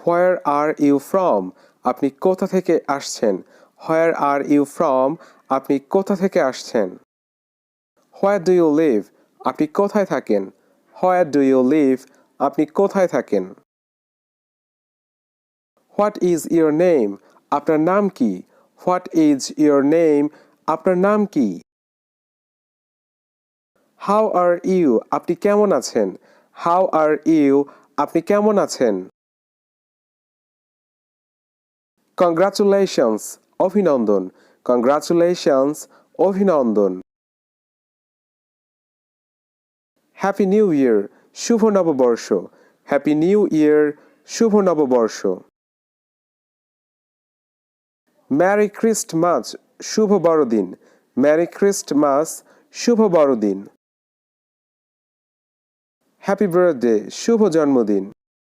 Where are you from? আপনি কোথা থেকে আসছেন? Where are you from? আপনি কোথা থেকে আসছেন? Where do you live? আপনি কোথায় থাকেন? Where do you live? আপনি কোথায় থাকেন? What is your name? আপনার নাম কি? What is your name? আপনার নাম কি? How are you? আপনি কেমন আছেন? How are you? আপনি কেমন আছেন? কংগ্রাচুলেশনস, অভিনন্দন। কংগ্রাচুলেশনস, অভিনন্দন। হ্যাপি নিউ ইয়ার, শুভ নববর্ষ। হ্যাপি নিউ ইয়ার, শুভ নববর্ষ। ম্যারি ক্রিস্টমাস, শুভ বড়দিন। ম্যারি ক্রিস্টমাস, শুভ বড়দিন। হ্যাপি বার্থডে, শুভ জন্মদিন।